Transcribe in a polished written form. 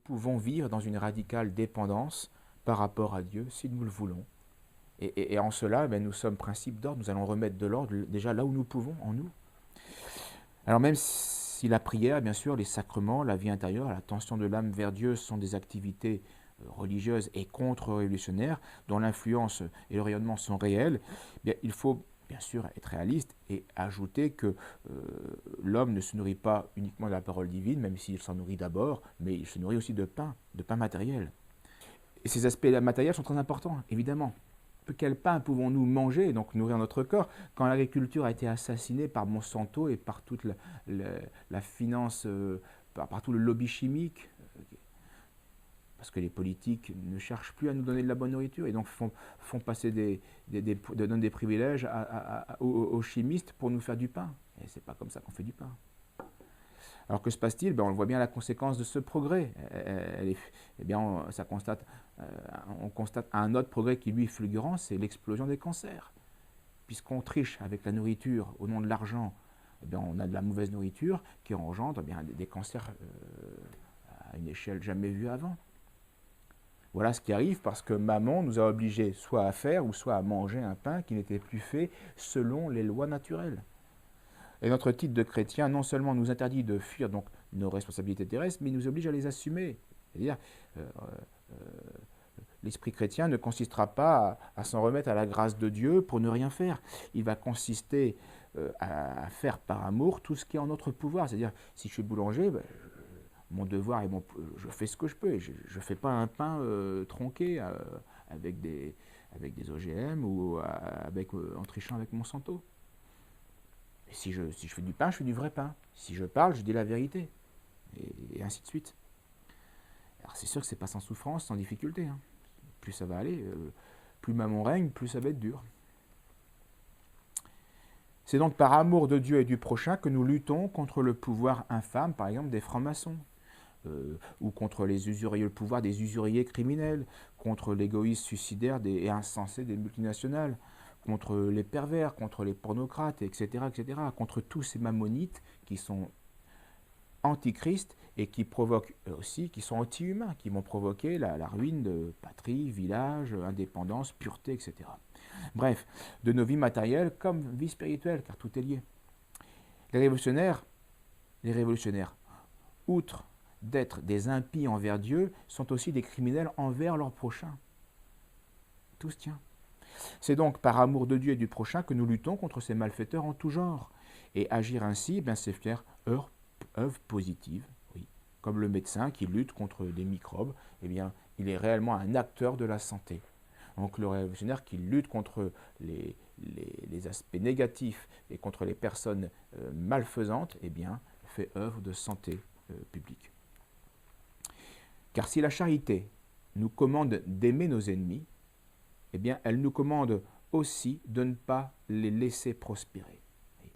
pouvons vivre dans une radicale dépendance par rapport à Dieu si nous le voulons. Et en cela, nous sommes principe d'ordre, nous allons remettre de l'ordre déjà là où nous pouvons, en nous. Alors même si la prière, bien sûr, les sacrements, la vie intérieure, l'attention de l'âme vers Dieu sont des activités religieuses et contre-révolutionnaires, dont l'influence et le rayonnement sont réels, il faut bien sûr être réaliste et ajouter que l'homme ne se nourrit pas uniquement de la parole divine, même s'il s'en nourrit d'abord, mais il se nourrit aussi de pain matériel. Et ces aspects matériels sont très importants, évidemment. Quel pain pouvons-nous manger, donc nourrir notre corps, quand l'agriculture a été assassinée par Monsanto et par toute la finance, par tout le lobby chimique, parce que les politiques ne cherchent plus à nous donner de la bonne nourriture et donc font passer donnent des privilèges aux chimistes pour nous faire du pain. Et c'est pas comme ça qu'on fait du pain. Alors que se passe-t-il? On le voit bien la conséquence de ce progrès. On constate un autre progrès qui lui est fulgurant, c'est l'explosion des cancers. Puisqu'on triche avec la nourriture au nom de l'argent, on a de la mauvaise nourriture qui engendre des cancers à une échelle jamais vue avant. Voilà ce qui arrive parce que maman nous a obligés soit à faire ou soit à manger un pain qui n'était plus fait selon les lois naturelles. Et notre titre de chrétien, non seulement nous interdit de fuir donc nos responsabilités terrestres, mais il nous oblige à les assumer. C'est-à-dire, l'esprit chrétien ne consistera pas à s'en remettre à la grâce de Dieu pour ne rien faire. Il va consister à faire par amour tout ce qui est en notre pouvoir. C'est-à-dire, si je suis boulanger, mon devoir est je fais ce que je peux. Et je ne fais pas un pain tronqué avec des OGM ou en trichant avec Monsanto. Et si je fais du pain, je fais du vrai pain. Si je parle, je dis la vérité. Et ainsi de suite. Alors c'est sûr que c'est pas sans souffrance, sans difficulté. Plus ça va aller, plus maman règne, plus ça va être dur. C'est donc par amour de Dieu et du prochain que nous luttons contre le pouvoir infâme, par exemple, des francs-maçons, ou contre le pouvoir des usuriers criminels, contre l'égoïsme suicidaire et insensé des multinationales, contre les pervers, contre les pornocrates, etc., contre tous ces mammonites qui sont antichrist et qui provoquent aussi, qui sont anti-humains, qui vont provoquer la ruine de patrie, village, indépendance, pureté, etc. Bref, de nos vies matérielles comme vie spirituelle, car tout est lié. Les révolutionnaires, outre d'être des impies envers Dieu, sont aussi des criminels envers leur prochain. Tout se tient. C'est donc par amour de Dieu et du prochain que nous luttons contre ces malfaiteurs en tout genre. Et agir ainsi, c'est faire œuvre positive, oui. Comme le médecin qui lutte contre des microbes, il est réellement un acteur de la santé. Donc le révolutionnaire qui lutte contre les aspects négatifs et contre les personnes malfaisantes, fait œuvre de santé publique. Car si la charité nous commande d'aimer nos ennemis, elle nous commande aussi de ne pas les laisser prospérer.